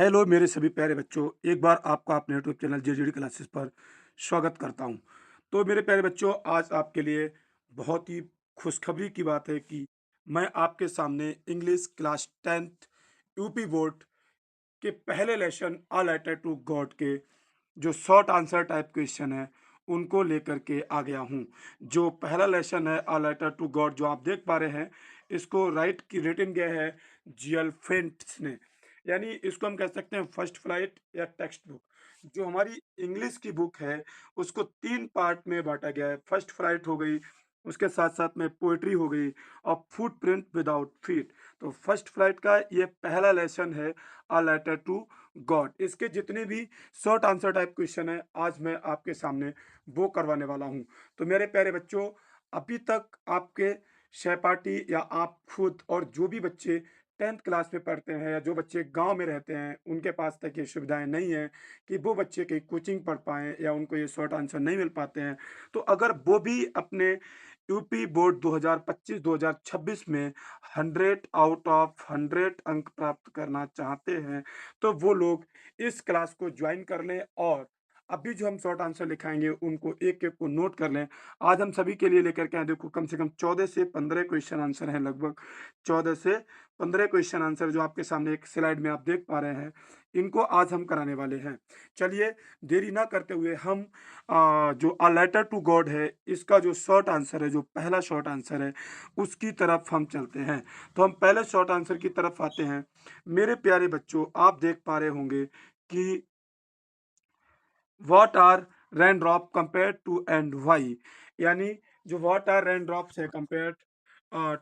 Hello मेरे सभी प्यारे बच्चों, एक बार आपका अपने यूट्यूब चैनल जेजेडी क्लासेस पर स्वागत करता हूं। तो मेरे प्यारे बच्चों, आज आपके लिए बहुत ही खुशखबरी की बात है कि मैं आपके सामने English class 10th UP board के पहले lesson a letter to God के जो शॉर्ट आंसर टाइप क्वेश्चन है उनको लेकर के आ गया हूँ। जो पहला लेसन है अ लेटर टू गॉड, जो आप देख पा रहे हैं, इसको रिटन गया है जीएल फेंट्स ने। यानी इसको हम कह सकते हैं फर्स्ट फ्लाइट या टेक्स्ट बुक। जो हमारी इंग्लिश की बुक है उसको तीन पार्ट में बांटा गया है। फर्स्ट फ्लाइट हो गई, उसके साथ साथ में पोएट्री हो गई और फुटप्रिंट विदाउट फीट। तो फर्स्ट फ्लाइट का ये पहला लेसन है अ लेटर टू गॉड। इसके जितने भी शॉर्ट आंसर टाइप क्वेश्चन है आज मैं आपके सामने वो करवाने वाला हूँ। तो मेरे प्यारे बच्चों, अभी तक आपके सहपाठी या आप खुद और जो भी बच्चे 10th क्लास में पढ़ते हैं या जो बच्चे गांव में रहते हैं उनके पास तक ये सुविधाएं नहीं है कि वो बच्चे कहीं कोचिंग पढ़ पाएँ या उनको ये शॉर्ट आंसर नहीं मिल पाते हैं। तो अगर वो भी अपने यूपी बोर्ड 2025-2026 में 100 आउट ऑफ 100 अंक प्राप्त करना चाहते हैं, तो वो लोग इस क्लास को ज्वाइन कर लें और अभी जो हम शॉर्ट आंसर लिखाएँगे उनको एक-एक को नोट कर लें। आज हम सभी के लिए लेकर के आए, देखो कम से कम 14 से 15 क्वेश्चन आंसर हैं लगभग। 14 से 15 क्वेश्चन आंसर जो आपके सामने एक स्लाइड में आप देख पा रहे हैं, इनको आज हम कराने वाले हैं। चलिए देरी ना करते हुए हम जो अ लेटर टू गॉड है, इसका जो शॉर्ट आंसर है, जो पहला शॉर्ट आंसर है, उसकी तरफ हम चलते हैं। तो हम पहले शॉर्ट आंसर की तरफ आते हैं। मेरे प्यारे बच्चों, आप देख पा रहे होंगे कि what are rain drop compare to and why. यानी जो व्हाट आर रेन ड्रॉप्स है कंपेयर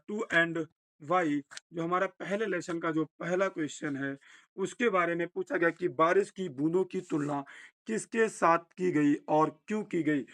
टू एंड वाई, जो हमारा पहले लेसन का जो पहला क्वेश्चन है उसके बारे में पूछा गया कि बारिश की बूंदों की तुलना किसके साथ की गई और क्यों की गई।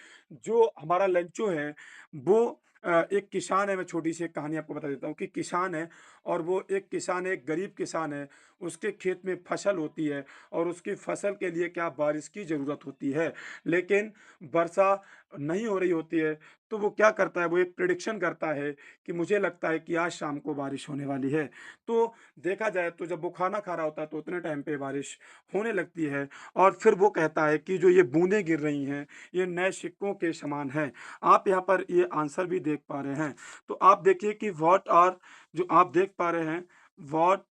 जो हमारा लंचो है वो एक किसान है। मैं छोटी सी एक कहानी आपको बता देता हूँ कि किसान है और वो एक किसान है, एक गरीब किसान है। उसके खेत में फसल होती है और उसकी फसल के लिए क्या बारिश की ज़रूरत होती है, लेकिन वर्षा नहीं हो रही होती है। तो वो क्या करता है, वो एक प्रेडिक्शन करता है कि मुझे लगता है कि आज शाम को बारिश होने वाली है। तो देखा जाए तो जब वो खाना खा रहा होता है तो उतने टाइम पे बारिश होने लगती है और फिर वो कहता है कि जो ये बूंदें गिर रही हैं ये नए सिक्कों के समान है। आप यहाँ पर ये आंसर भी देख पा रहे हैं। तो आप देखिए कि व्हाट आर, जो आप देख पा रहे हैं, व्हाट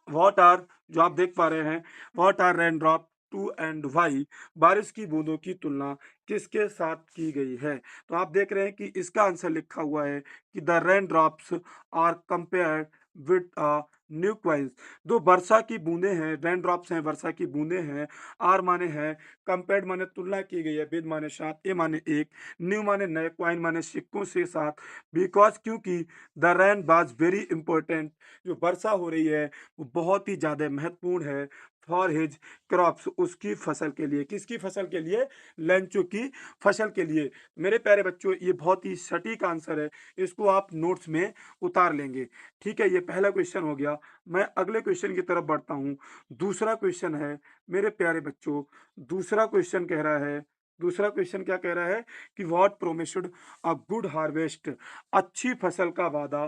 व्हाट आर, जो आप देख पा रहे हैं, what are rain drop to and why, बारिश की बूंदों की तुलना किसके साथ की गई है। तो आप देख रहे हैं कि इसका आंसर लिखा हुआ है कि the rain drops are compared with a new coins. दो वर्षा की बूंदे हैं, रेन ड्रॉप्स हैं, वर्षा की बूंदे हैं। आर माने है, कंपेयर्ड माने तुलना की गई है, विद माने साथ, ए माने एक, न्यू माने नए, क्वाइन माने सिक्कों से साथ। बिकॉज क्योंकि the rain was very important, जो वर्षा हो रही है वो बहुत ही ज़्यादा महत्वपूर्ण है फॉर हिज क्रॉप्स, उसकी फसल के लिए। किसकी फसल के लिए? लेंचो की फसल के लिए। मेरे प्यारे बच्चों, ये बहुत ही सटीक आंसर है, इसको आप नोट्स में उतार लेंगे। ठीक है, ये पहला क्वेश्चन हो गया। मैं अगले क्वेश्चन की तरफ बढ़ता हूँ। दूसरा क्वेश्चन है मेरे प्यारे बच्चों, दूसरा क्वेश्चन कह रहा है, दूसरा क्वेश्चन क्या कह रहा है कि what promised a good harvest, अच्छी फसल का वादा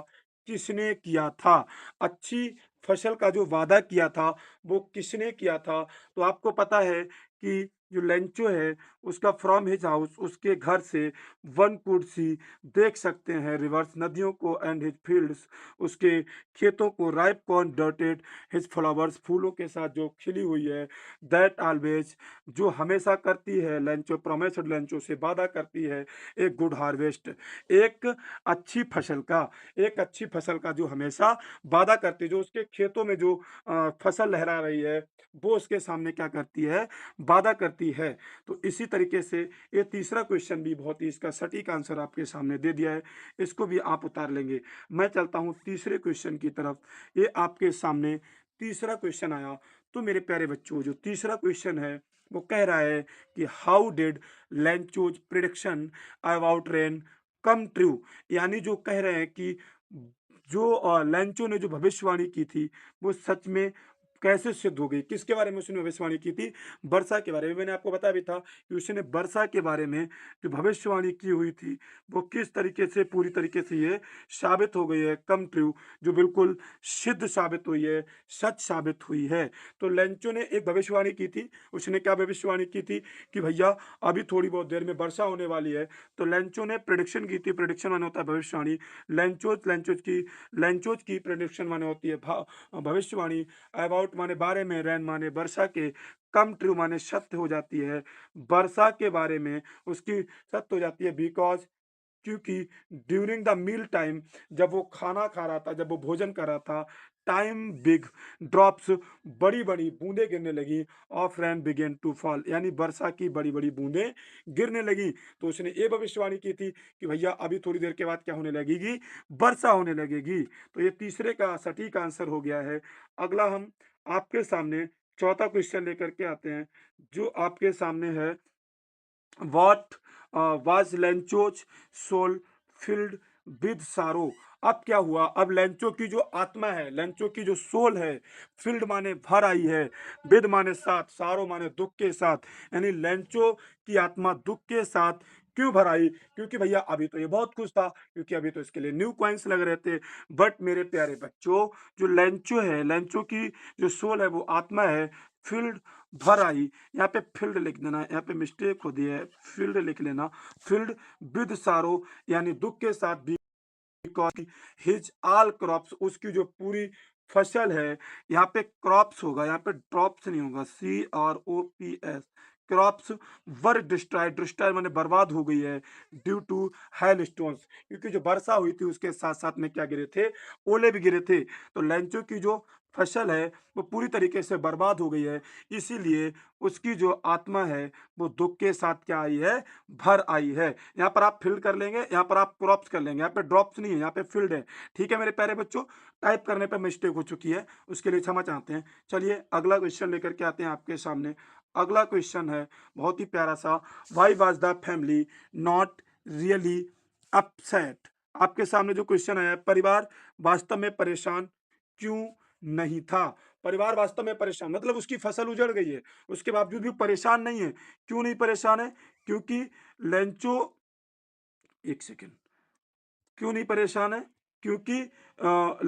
किसने किया था। अच्छी फसल का जो वादा किया था वो किसने किया था। तो आपको पता है कि जो लेंचो है उसका फ्रॉम हिज हाउस, उसके घर से वन कुड सी, देख सकते हैं रिवर्स नदियों को, एंड हिज फील्ड्स, उसके खेतों को, ripe corn dotted his flowers, फूलों के साथ जो खिली हुई है, दैट ऑलवेज, जो हमेशा करती है लेंचो, प्रोमिस्ड लेंचो से वादा करती है एक गुड हार्वेस्ट, एक अच्छी फसल का, एक अच्छी फसल का जो हमेशा वादा करती है। जो उसके खेतों में जो फसल लहरा रही है वो उसके सामने क्या करती है, वादा करती है। तो इसी तरीके से ये तीसरा क्वेश्चन भी बहुत ही इसका सटीक आंसर आपके सामने दे दिया है, इसको भी आप उतार लेंगे। मैं चलता हूँ तीसरे क्वेश्चन की तरफ। ये आपके सामने तीसरा क्वेश्चन आया। तो मेरे प्यारे बच्चों, जो तीसरा क्वेश्चन है वो कह रहा है कि how did Lencho's prediction about rain come true. यानी जो कह रहे हैं कि जो लेंचो ने जो भविष्यवाणी की थी वो सच में कैसे सिद्ध हो गई? किसके बारे में उसने भविष्यवाणी की थी? वर्षा के बारे में। मैंने आपको बताया भी था कि उसने वर्षा के बारे में जो भविष्यवाणी की हुई थी, वो किस तरीके से पूरी तरीके से ये साबित हो गई है, कम ट्रू, जो बिल्कुल सिद्ध साबित हुई है, सच साबित हुई है। तो लेंचो ने एक भविष्यवाणी की थी। उसने क्या भविष्यवाणी की थी कि भैया अभी थोड़ी बहुत देर में वर्षा होने वाली है। तो लेंचो ने प्रेडिक्शन की थी। प्रेडिक्शन माने होता है भविष्यवाणी। लेंचोज की प्रेडिक्शन माने होती है भविष्यवाणी। अबाउट माने बारे में, रैन माने वर्षा के, कम ट्रू माने सत्य हो जाती है। वर्षा के बारे में उसकी सत्य हो जाती है, बिकॉज क्योंकि ड्यूरिंग द मील टाइम, जब वो खाना खा रहा था, जब वो भोजन कर रहा था, टाइम बिग ड्रॉप्स, बड़ी बड़ी बूंदें गिरने लगी, of rain began to fall, यानी वर्षा की बड़ी बड़ी बूंदें गिरने लगी। तो उसने ये भविष्यवाणी की थी कि भैया अभी थोड़ी देर के बाद क्या होने लगेगी? वर्षा होने लगेगी। तो ये तीसरे का सटीक आंसर हो गया है। अगला हम आपके सामने चौथा क्वेश्चन लेकर के आते हैं, जो आपके सामने है। What was Lencho's soul filled with sorrow? अब क्या हुआ? अब लेंचो की जो आत्मा है, लेंचो की जो सोल है, फिल्ड माने भर आई है, विद माने साथ, सारो माने दुख के साथ, यानी लेंचो की आत्मा दुख के साथ क्यों भर आई? क्योंकि भैया अभी तो ये बहुत खुश था, क्योंकि अभी तो इसके लिए न्यू कॉइन्स लग रहे थे। बट मेरे प्यारे बच्चों, जो लेंचो है, लेंचो की जो सोल है, वो आत्मा है, फील्ड भर आई। यहाँ पे फील्ड लिख देना, यहाँ पे मिस्टेक हो दी है, फील्ड लिख लेना। फील्ड विद सारो, यानी दुख के साथ भी, बिकॉज हिज ऑल क्रॉप्स, उसकी जो पूरी फसल है, यहाँ पे क्रॉप्स होगा, यहाँ पे ड्रॉप्स नहीं होगा, CROPS, क्रॉप्स वर डिस्ट्रॉय, डिस्ट्रॉय माने बर्बाद हो गई है, ड्यू टू हेल स्टोन्स, क्योंकि जो वर्षा हुई थी उसके साथ साथ में क्या गिरे थे? ओले भी गिरे थे। तो लेंचो की जो फसल है वो पूरी तरीके से बर्बाद हो गई है, इसीलिए उसकी जो आत्मा है वो दुख के साथ क्या आई है? भर आई है। यहाँ पर आप फिल कर लेंगे, यहाँ पर आप क्रॉप्स कर लेंगे, यहाँ पे ड्रॉप्स नहीं है, यहाँ पे फील्ड है। ठीक है मेरे प्यारे बच्चों, टाइप करने पे मिस्टेक हो चुकी है, उसके लिए क्षमा चाहते हैं। चलिए अगला क्वेश्चन लेकर के आते हैं आपके सामने। अगला क्वेश्चन है बहुत ही प्यारा सा। Why was the family not really upset? आपके सामने जो क्वेश्चन आया है, परिवार वास्तव में परेशान क्यों नहीं था? परिवार वास्तव में परेशान मतलब उसकी फसल उजड़ गई है, उसके बावजूद भी परेशान नहीं है। क्यों नहीं परेशान है? क्योंकि लेंचो, एक सेकेंड, क्यों नहीं परेशान है? क्योंकि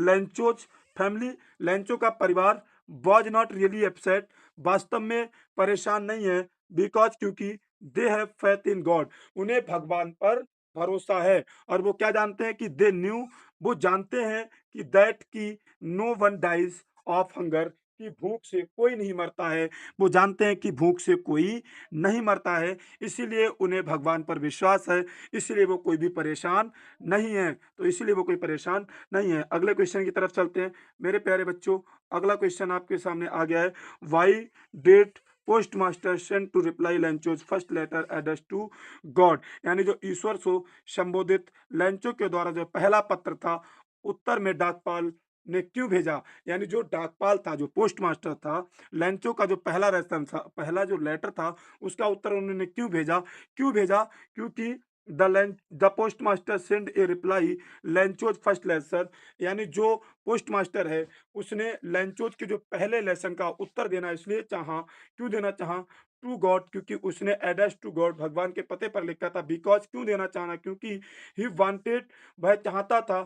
लेंचोज फैमिली, लेंचो का परिवार वॉज नॉट रियली अपसेट, वास्तव में परेशान नहीं है, बिकॉज क्योंकि they have faith in God, उन्हें भगवान पर भरोसा है। और वो क्या जानते हैं कि दे न्यू, वो जानते हैं कि दैट की no one dies of hunger, कि भूख से कोई नहीं मरता है। वो जानते हैं कि भूख से कोई नहीं मरता है, इसीलिए उन्हें भगवान पर विश्वास है, इसलिए वो कोई भी परेशान नहीं है। तो इसीलिए वो कोई परेशान नहीं है। अगले क्वेश्चन की तरफ चलते हैं मेरे प्यारे बच्चों। अगला क्वेश्चन आपके सामने आ गया है। Why did post master send to reply Lencho's first letter address to God? यानी जो ईश्वर से संबोधित लेंचो के द्वारा जो पहला पत्र था, उत्तर में डाकपाल ने क्यों भेजा? यानी जो डाकपाल था, जो पोस्ट मास्टर था, लेंचो का जो पहला रेसन था, पहला जो लेटर था, उसका उत्तर उन्होंने क्यों भेजा? क्यों भेजा? क्योंकि the post master send A reply Lencho's first lesson, यानी जो पोस्ट मास्टर है उसने लेंचोज के जो पहले लेसन का उत्तर देना इसलिए चाहा, क्यों देना चाहा? टू गॉड, क्योंकि उसने एड्रेस टू गॉड, भगवान के पते पर लिखा था। बिकॉज क्यों देना चाहना? क्योंकि ही वांटेड, वह चाहता था,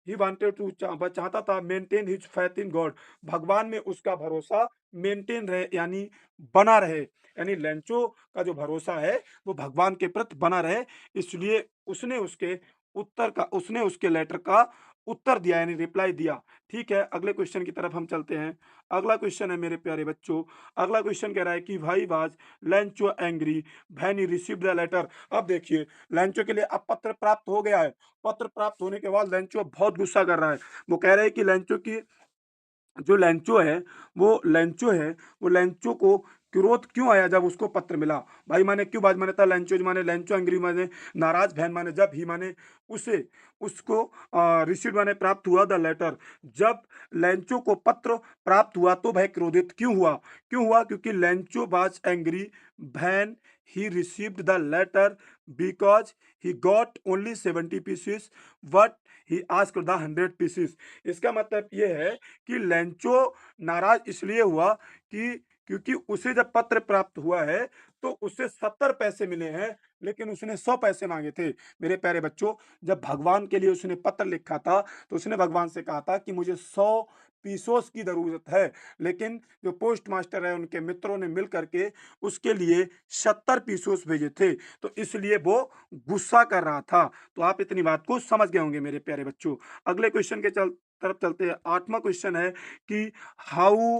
ही वांटेड टू, वह चाहता था maintain his faith in God, भगवान में उसका भरोसा मेंटेन रहे, यानी बना रहे, यानी लेंचो का जो भरोसा है वो भगवान के प्रति बना रहे, इसलिए उसने उसके उत्तर का, उसने उसके लेटर का उत्तर दिया, यानी रिप्लाई दिया। ठीक है, अगले क्वेश्चन की तरफ हम चलते हैं। अगला क्वेश्चन है मेरे प्यारे बच्चों, अगला क्वेश्चन कह रहा है कि भाई was Lencho angry when he received the letter? अब देखिए, लेंचो के लिए अब पत्र प्राप्त हो गया है। पत्र प्राप्त होने के बाद लेंचो बहुत गुस्सा कर रहा है। वो कह रहा है कि लेंचो की जो लेंचो है, वो लेंचो को क्रोध क्यों आया जब उसको पत्र मिला? भाई माने क्यों, बाज माने था लेंचो, माने लेंचो एंग्री माने नाराज, बहन माने जब, ही माने उसे, उसको रिसीव माने प्राप्त हुआ द लेटर, जब लेंचो को पत्र प्राप्त हुआ तो वह क्रोधित क्यों हुआ? क्यों हुआ? क्योंकि Lencho was angry when he received the letter because he got only 70 pieces, but he asked the 100 pieces. इसका मतलब ये है कि लेंचो नाराज इसलिए हुआ कि क्योंकि उसे जब पत्र प्राप्त हुआ है तो उसे 70 पैसे मिले हैं, लेकिन उसने 100 पैसे मांगे थे। मेरे प्यारे बच्चों, जब भगवान के लिए उसने पत्र लिखा था तो उसने भगवान से कहा था कि मुझे 100 पीसोस की जरूरत है, लेकिन जो पोस्ट मास्टर है उनके मित्रों ने मिल करके उसके लिए 70 पीसोस भेजे थे, तो इसलिए वो गुस्सा कर रहा था। तो आप इतनी बात को समझ गए होंगे मेरे प्यारे बच्चों। अगले क्वेश्चन के तरफ चलते हैं। 8वां क्वेश्चन है कि how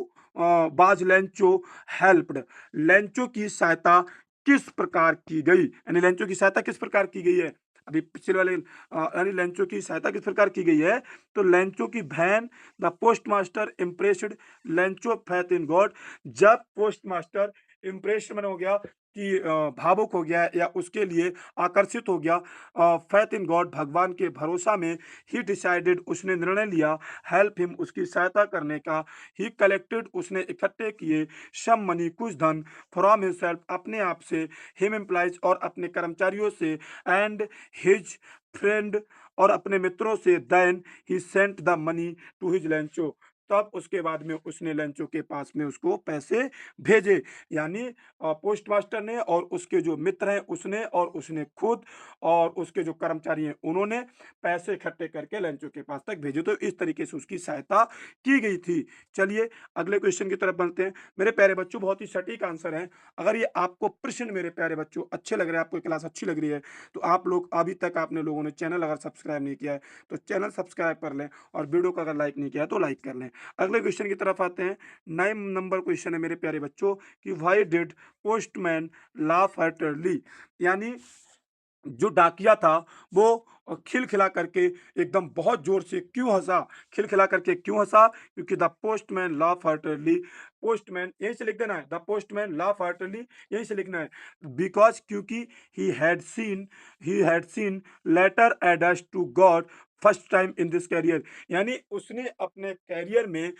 was Lencho helped. Lencho की सहायता किस प्रकार की गई, यानी लेंचो की सहायता किस प्रकार की गई है। अभी पिछले वाले यानी लेंचो की सहायता किस प्रकार की गई है, तो लेंचो की बहन the post master impressed Lencho faith in God. जब पोस्ट मास्टर इम्प्रेस्ड मन हो गया कि भावुक हो गया या उसके लिए आकर्षित हो गया फैथ इन गॉड, भगवान के भरोसा में, ही डिसाइडेड उसने निर्णय लिया, हेल्प हिम उसकी सहायता करने का, ही कलेक्टेड उसने इकट्ठे किए, सम मनी कुछ धन, फ्रॉम हिमसेल्फ अपने आप से, हिम एम्प्लॉइज और अपने कर्मचारियों से, एंड हिज फ्रेंड और अपने मित्रों से, then he sent the money to his Lencho. तब उसके बाद में उसने लेंचो के पास में उसको पैसे भेजे। यानी पोस्ट मास्टर ने और उसके जो मित्र हैं उसने और उसने खुद और उसके जो कर्मचारी हैं उन्होंने पैसे इकट्ठे करके लेंचो के पास तक भेजे, तो इस तरीके से उसकी सहायता की गई थी। चलिए अगले क्वेश्चन की तरफ बढ़ते हैं। मेरे प्यारे बच्चों, बहुत ही सटीक आंसर है। अगर ये आपको प्रश्न मेरे प्यारे बच्चों अच्छे लग रहे हैं, आपको क्लास अच्छी लग रही है, तो आप लोग अभी तक आपने लोगों ने चैनल अगर सब्सक्राइब नहीं किया है तो चैनल सब्सक्राइब कर लें, और वीडियो को अगर लाइक नहीं किया है तो लाइक कर लें। अगले क्वेश्चन की तरफ आते हैं। 9 नंबर क्वेश्चन है मेरे प्यारे बच्चों कि व्हाई डिड पोस्टमैन लाफ हेर्टली। यानी जो डाकिया था वो खिलखिला करके एकदम बहुत जोर से क्यों हंसा, खिलखिला करके क्यों हंसा, क्योंकि the postman laugh heartily. Postman यहीं से लिख देना है, द पोस्टमैन लाफ हार्टली यहीं से लिखना है। बिकॉज क्योंकि he had seen letter addressed to God first time in this career. यानी उसने अपने कैरियर में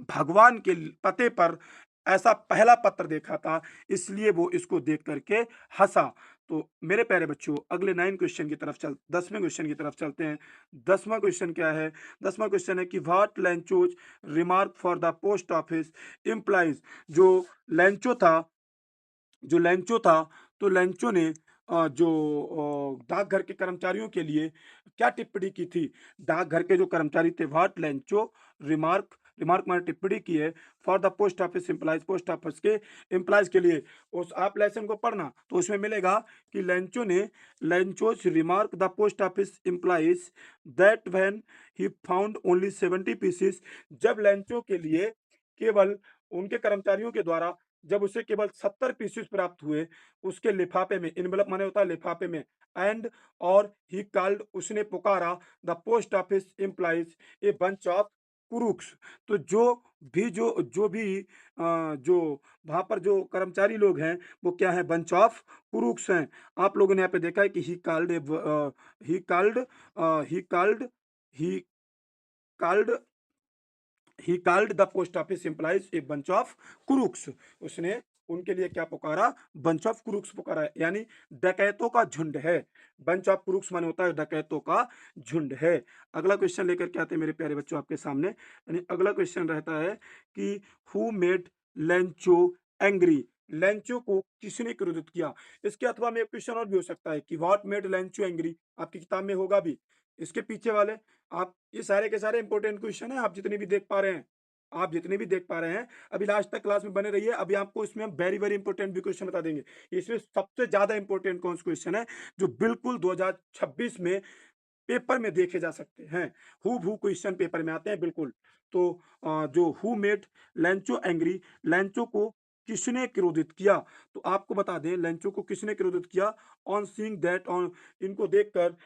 भगवान के पते पर ऐसा पहला पत्र देखा था, इसलिए वो इसको देख करके हंसा। तो मेरे प्यारे बच्चों, अगले 9 क्वेश्चन की तरफ 10वें क्वेश्चन की तरफ चलते हैं। 10वां क्वेश्चन क्या है? 10वां क्वेश्चन है कि what Lencho's remark for the post office implies. Lencho था जो लेंचो था तो लेंचो ने जो डाकघर के कर्मचारियों के लिए क्या टिप्पणी की थी। डाकघर के जो कर्मचारी थे, व्हाट लेंचो रिमार्क, रिमार्क मैंने टिप्पणी की है for the post office employees, post office के एम्प्लॉयज के लिए। उस आप लेसन को पढ़ना तो उसमें मिलेगा कि लेंचो ने Lencho's remark the post office employees that when he found only 70 pieces. जब लेंचो के लिए केवल उनके कर्मचारियों के द्वारा जब उसे केवल 70 पीसेस प्राप्त हुए उसके लिफाफे में, इनवेलप माने होता है लिफाफे में, एंड और ही कॉल्ड उसने पुकारा the post office employees a bunch of crooks. तो जो वहां पर जो कर्मचारी लोग हैं वो क्या है, बंच ऑफ क्रूक्स हैं। आप लोगों ने यहाँ पे देखा है कि he called he called he called he called the post office employees a bunch of crooks. उसने उनके लिए क्या पुकारा, बंच ऑफ क्रूक्स पुकारा, यानी डकैतों का झुंड है। बंच ऑफ क्रूक्स माने होता है डकैतों का झुंड है। अगला क्वेश्चन लेकर के आते हैं मेरे प्यारे बच्चों आपके सामने। यानी अगला क्वेश्चन रहता है कि who made Lencho angry. Lencho को किसने क्रोधित किया। इसके अथवा में एक क्वेश्चन और भी हो सकता है कि व्हाट मेड लेंचो एंग्री, आपकी किताब में होगा भी। इसके पीछे वाले आप ये सारे के सारे इंपॉर्टेंट क्वेश्चन है, आप जितने भी देख पा रहे हैं, आप जितने भी देख पा रहे हैं अभी लास्ट तक क्लास में बने रहिए। अभी आपको इसमें हम वेरी वेरी इंपॉर्टेंट भी क्वेश्चन बता देंगे। इसमें सबसे ज्यादा इंपॉर्टेंट कौन सा क्वेश्चन है जो बिल्कुल 2026 में पेपर में देखे जा सकते हैं, हु भू क्वेश्चन पेपर में आते हैं बिल्कुल। तो जो who made Lencho angry, Lencho को किसने क्रोधित किया, तो आपको बता दें लेंचो को किसने क्रोधित किया। ऑन सीइंग दैट, ऑन इनको देखकर,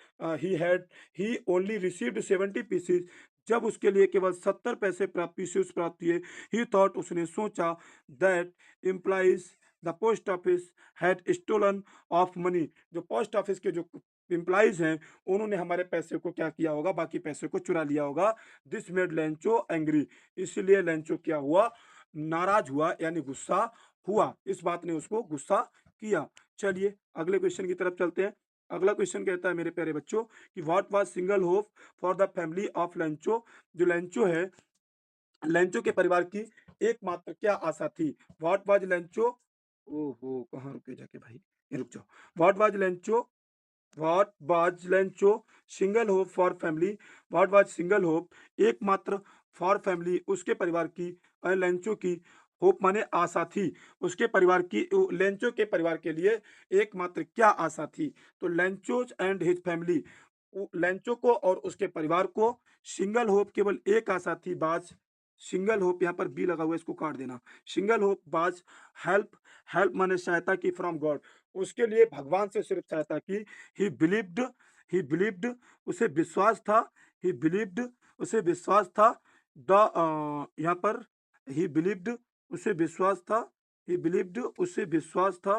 ही ओनली रिसीव्ड 70 पीसेस, जब उसके लिए केवल 70 पैसे पीसेस प्राप्त हुए, ही थॉट उसने सोचा, that implies the post office had stolen of money, जो पोस्ट ऑफिस के जो एम्प्लॉइज हैं उन्होंने हमारे पैसे को क्या किया होगा, बाकी पैसे को चुरा लिया होगा। दिस मेड लेंचो एंग्री, इसलिए लेंचो क्या हुआ, नाराज हुआ, यानी गुस्सा हुआ। इस बात ने उसको गुस्सा किया। चलिए अगले क्वेश्चन की तरफ चलते हैं। अगला क्वेश्चन कहता है मेरे प्यारे बच्चों कि what was single hope for the family of Lencho. जो लेंचो है, लेंचो के परिवार की एकमात्र क्या आशा थी? व्हाट वाज लेंचो, ओहो कहाँ रुके जाके भाई, ये रुक जाओ। What was Lencho, what was Lencho single hope for family, what was single hope एकमात्र, फॉर फैमिली उसके परिवार की, लेंचो की, होप माने आशा थी, उसके परिवार की, लेंचो के परिवार के लिए एकमात्र क्या आशा थी? तो Lencho's and his family, Lencho को और उसके परिवार को सिंगल होप केवल एक आशा थी बाज, सिंगल होप यहाँ पर बी लगा हुआ है, इसको काट देना। सिंगल होप बाज हेल्प, हेल्प माने सहायता की, फ्रॉम गॉड उसके लिए भगवान से सिर्फ सहायता की। ही बिलीव्ड, ही बिलीव्ड उसे विश्वास था, ही बिलीव्ड उसे विश्वास था, द यहाँ पर ही बिलीव्ड उसे विश्वास था, ही बिलीव्ड उसे विश्वास था,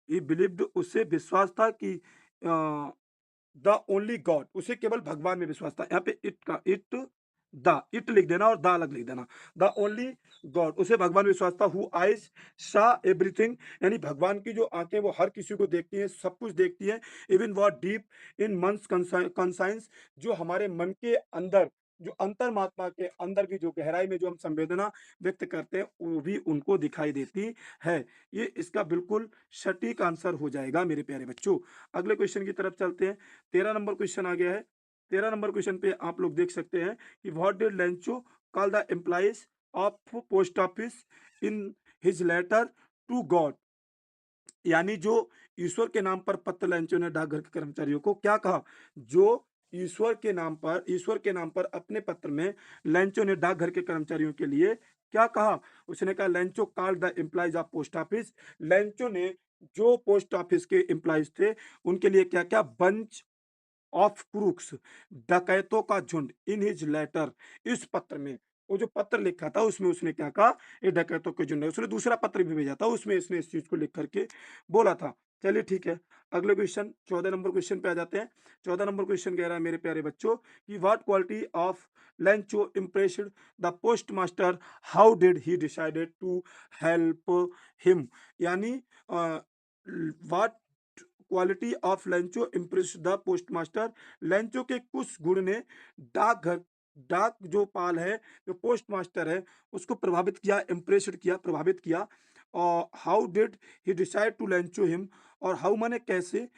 ही बिलीव्ड उसे विश्वास था कि द ओनली गॉड उसे केवल भगवान में विश्वास था। यहाँ पे इट का इट, द इट लिख देना और द अलग लिख देना। द ओनली गॉड उसे भगवान में विश्वास था, हु आइज सा एवरीथिंग यानी भगवान की जो आंखें वो हर किसी को देखती हैं, सब कुछ देखती हैं। Even what deep in Munch conscience जो हमारे मन के अंदर, जो अंतर्मात्मा के अंदर की जो गहराई में जो हम संवेदना व्यक्त करते हैं वो भी उनको दिखाई देती है। ये इसका बिल्कुल सटीक आंसर हो जाएगा मेरे प्यारे बच्चों। अगले क्वेश्चन की तरफ चलते हैं। 13 नंबर क्वेश्चन आ गया है। 13 नंबर क्वेश्चन पे आप लोग देख सकते हैं कि what did Lencho call the employees of post office in his letter to God, यानी जो ईश्वर के नाम पर पत्र लेंचो ने डाकघर के कर्मचारियों को क्या कहा? जो ईश्वर के नाम पर अपने पत्र में लेंचो ने डाकघर के कर्मचारियों के लिए क्या कहा? उसने कहा Lencho called the employees of post office, Lencho ने जो पोस्ट ऑफिस के एम्प्लॉइज थे उनके लिए क्या क्या, बंच ऑफ क्रूक्स डकैतों का झुंड, इन हिज लेटर इस पत्र में, वो जो पत्र लिखा था उसमें उसने क्या कहा, ये डकैतों के झुंड है। उसने दूसरा पत्र भी भेजा था उसमें इसने इस चीज को लिख करके बोला था। चलिए ठीक है, अगले क्वेश्चन 14 नंबर क्वेश्चन पे आ जाते हैं। 14 नंबर क्वेश्चन कह रहा है मेरे प्यारे बच्चों कि what quality of Lencho impressed the post master, how did he decided to help him, यानी what quality of Lencho impress the postmaster, Lencho के कुछ गुण ने डाकघर, डाक जो पाल है, जो पोस्ट मास्टर है उसको प्रभावित किया, इम्प्रेस्ड किया, प्रभावित किया। और how did he decide to Lencho him, और हाउ माने कैसे,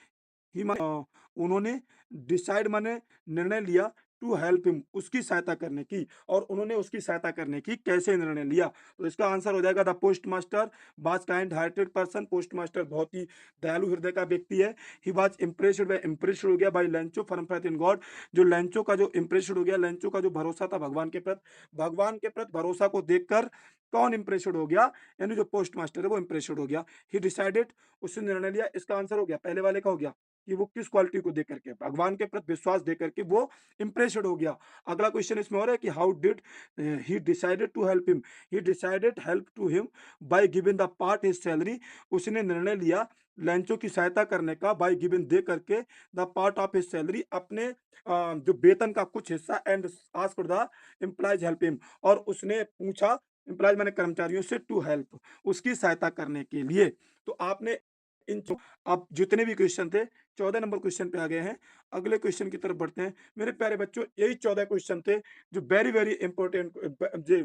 ही उन्होंने डिसाइड माने निर्णय लिया, टू हेल्प हिम उसकी सहायता करने की, और उन्होंने उसकी सहायता करने की कैसे निर्णय लिया? तो इसका आंसर हो जाएगा the post master was kind hearted person, post master बहुत ही दयालु हृदय का व्यक्ति है। ही वाज इम्प्रेस्ड, वह इम्प्रेस्ड हो गया by Lencho for faith in God, जो लेंचो का जो इम्प्रेस्ड हो गया, लेंचो का जो भरोसा था भगवान के प्रति, भगवान के प्रति भरोसा को देखकर कौन इम्प्रेस्ड हो गया, यानी जो पोस्ट मास्टर है वो इम्प्रेस्ड हो गया। ही डिसाइडेड उसने निर्णय लिया, इसका आंसर हो गया पहले वाले का हो गया कि वो किस क्वालिटी को देख करके, भगवान के प्रति विश्वास देख करके वो इम्प्रेस्ड हो गया। अगला क्वेश्चन इसमें और है कि how did he decided to help him, he decided help to him by giving the part his salary, उसने निर्णय लिया लेंचो की सहायता करने का बाय गिविंग दे करके the part of his salary अपने जो वेतन का कुछ हिस्सा, and asked the employees help him, और उसने पूछा एम्प्लॉइज माने कर्मचारियों से टू हेल्प उसकी सहायता करने के लिए। तो आपने इन अब जितने भी क्वेश्चन थे 14 नंबर क्वेश्चन पे आ गए हैं। अगले क्वेश्चन की तरफ बढ़ते हैं मेरे प्यारे बच्चों। यही 14 क्वेश्चन थे जो वेरी वेरी इंपॉर्टेंट, जो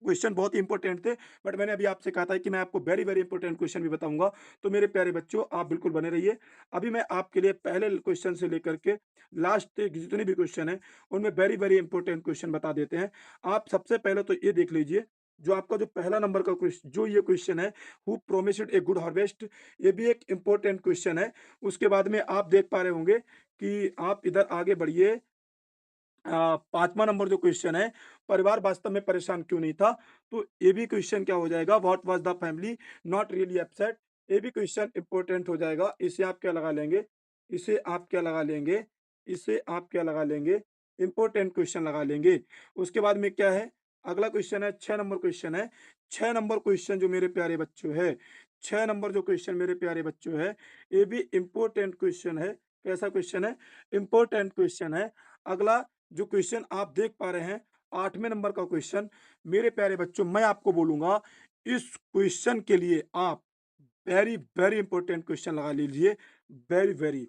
क्वेश्चन बहुत ही इंपॉर्टेंट थे, बट मैंने अभी आपसे कहा था कि मैं आपको वेरी वेरी इंपॉर्टेंट क्वेश्चन भी बताऊंगा। तो मेरे प्यारे बच्चों आप बिल्कुल बने रहिए। अभी मैं आपके लिए पहले क्वेश्चन से लेकर के लास्ट तक जितने भी क्वेश्चन हैं उनमें वेरी वेरी इंपॉर्टेंट क्वेश्चन बता देते हैं। आप सबसे पहले तो ये देख लीजिए, जो आपका जो पहला नंबर का क्वेश्चन, जो ये क्वेश्चन है, who promised a good harvest, ये भी एक इंपॉर्टेंट क्वेश्चन है। उसके बाद में आप देख पा रहे होंगे कि आप इधर आगे बढ़िए। पांचवा नंबर जो क्वेश्चन है, परिवार वास्तव में परेशान क्यों नहीं था, तो ये भी क्वेश्चन क्या हो जाएगा, what was the family not really upset, ये भी क्वेश्चन इंपॉर्टेंट हो जाएगा। इसे आप क्या लगा लेंगे, इसे आप क्या लगा लेंगे, इसे आप क्या लगा लेंगे, इंपॉर्टेंट क्वेश्चन लगा लेंगे। उसके बाद में क्या है, अगला क्वेश्चन है 6 नंबर क्वेश्चन है। 6 नंबर क्वेश्चन जो मेरे प्यारे बच्चों है, 6 नंबर जो क्वेश्चन मेरे प्यारे बच्चों है, ये भी इंपॉर्टेंट क्वेश्चन है। कैसा क्वेश्चन है, इंपॉर्टेंट क्वेश्चन है। अगला जो क्वेश्चन आप देख पा रहे हैं 8वें नंबर का क्वेश्चन, मेरे प्यारे बच्चों मैं आपको बोलूंगा इस क्वेश्चन के लिए आप वेरी वेरी इंपॉर्टेंट क्वेश्चन लगा लीजिए, वेरी वेरी।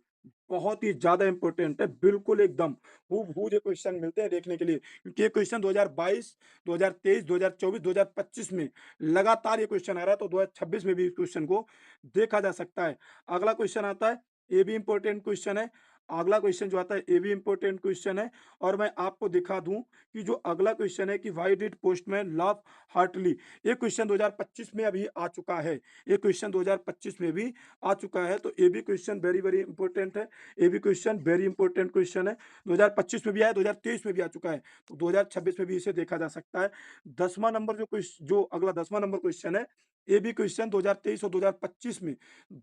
बहुत ही ज़्यादा इम्पोर्टेंट है, बिल्कुल एकदम हूबहू जो क्वेश्चन मिलते हैं देखने के लिए, क्योंकि ये क्वेश्चन 2022, 2023, 2024, 2025 में लगातार ये क्वेश्चन आ रहा है, तो 2026 में भी इस क्वेश्चन को देखा जा सकता है। अगला क्वेश्चन आता है, ये भी इम्पोर्टेंट क्वेश्चन है। अगला क्वेश्चन जो आता है, ये भी इम्पोर्टेंट क्वेश्चन है और मैं आपको दिखा दूँ कि जो अगला क्वेश्चन है कि why did postman laugh heartily, ये क्वेश्चन 2025 में अभी आ चुका है। ये क्वेश्चन 2025 में भी आ चुका है, तो ये भी क्वेश्चन वेरी, वेरी इम्पोर्टेंट है। ये भी क्वेश्चन वेरी इंपॉर्टेंट क्वेश्चन है। 2025 में भी आया, 2023 में भी आ चुका है, तो 2026 में भी इसे देखा जा सकता है। 10वां नंबर जो अगला 10वां नंबर क्वेश्चन है, ये भी क्वेश्चन 2023 और 2025 में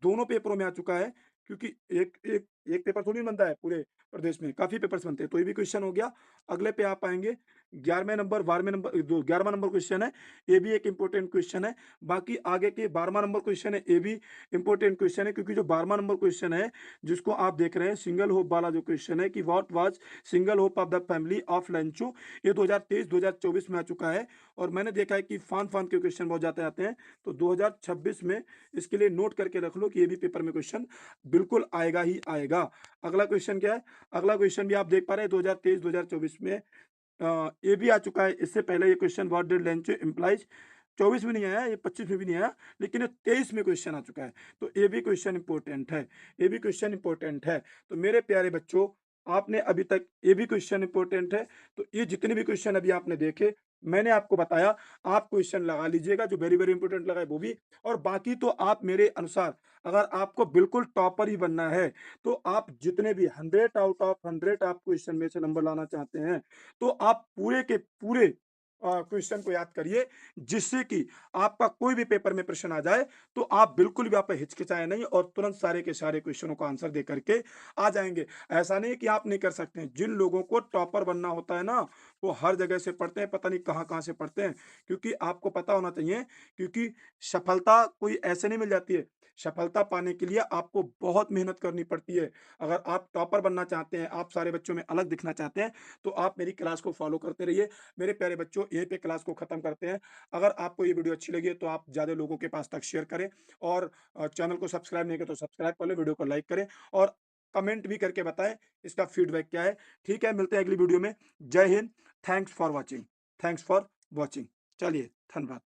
दोनों पेपरों में आ चुका है, क्योंकि एक एक एक पेपर थोड़ी बनता है पूरे प्रदेश में, काफ़ी पेपर्स बनते हैं, तो ये भी क्वेश्चन हो गया। अगले पे आप आएँगे 11वें नंबर 12वें नंबर जो 11वां नंबर क्वेश्चन है, ये भी एक इंपॉर्टेंट क्वेश्चन है। बाकी आगे के 12वां नंबर क्वेश्चन है, ये भी इंपॉर्टेंट क्वेश्चन है, क्योंकि जो 12वां नंबर क्वेश्चन है जिसको आप देख रहे हैं सिंगल होप वाला जो क्वेश्चन है कि what was single hope of the family of लंचो, ये 2023-2024 में आ चुका है और मैंने देखा है कि फान के क्वेश्चन बहुत ज़्यादा आते हैं, तो 2026 में इसके लिए नोट करके रख लो कि ये भी पेपर में क्वेश्चन बिल्कुल आएगा ही आएगा। अगला क्वेश्चन क्या है? अगला क्वेश्चन भी आप देख पा रहे हैं 2023-2024 में ये भी आ चुका है। इससे पहले ये क्वेश्चन व्हाट डिड लंचो इम्प्लाइज 24 में नहीं आया, ये 25 में भी नहीं आया, लेकिन ये 23 में क्वेश्चन आ चुका है। तो ये भी क्वेश्चन इंपॉर्टेंट है, ये भी क्वेश्चन इंपॉर्टेंट है। तो मेरे प्यारे बच्चों, आपने अभी तक ये भी क्वेश्चन इंपॉर्टेंट है, तो ये जितने भी क्वेश्चन अभी आपने देखे, मैंने आपको बताया, आप क्वेश्चन लगा लीजिएगा, जो वेरी, वेरी इंपॉर्टेंट लगा है वो भी, और बाकी तो आप मेरे अनुसार अगर आपको बिल्कुल टॉपर ही बनना है, तो आप जितने भी 100 आउट ऑफ 100 आप क्वेश्चन में से नंबर लाना चाहते हैं, तो आप पूरे के पूरे क्वेश्चन को याद करिए, जिससे कि आपका कोई भी पेपर में प्रश्न आ जाए, तो आप बिल्कुल भी आप पे हिचकिचाएँ नहीं और तुरंत सारे के सारे क्वेश्चनों का आंसर दे करके आ जाएँगे। ऐसा नहीं है कि आप नहीं कर सकते हैं, जिन लोगों को टॉपर बनना होता है ना, वो हर जगह से पढ़ते हैं, पता नहीं कहाँ-कहाँ से पढ़ते हैं। क्योंकि आपको पता होना चाहिए, क्योंकि सफलता कोई ऐसे नहीं मिल जाती है। सफलता पाने के लिए आपको बहुत मेहनत करनी पड़ती है। अगर आप टॉपर बनना चाहते हैं, आप सारे बच्चों में अलग दिखना चाहते हैं, तो आप मेरी क्लास को फॉलो करते रहिए। मेरे प्यारे बच्चों, यहीं पे क्लास को खत्म करते हैं। अगर आपको ये वीडियो अच्छी लगी है, तो आप ज़्यादा लोगों के पास तक शेयर करें और चैनल को सब्सक्राइब नहीं किया तो सब्सक्राइब कर लें, वीडियो को लाइक करें और कमेंट भी करके बताएँ इसका फीडबैक क्या है। ठीक है, मिलते हैं अगली वीडियो में। जय Hind, thanks for watching. Thanks for watching. चलिए, धन्यवाद।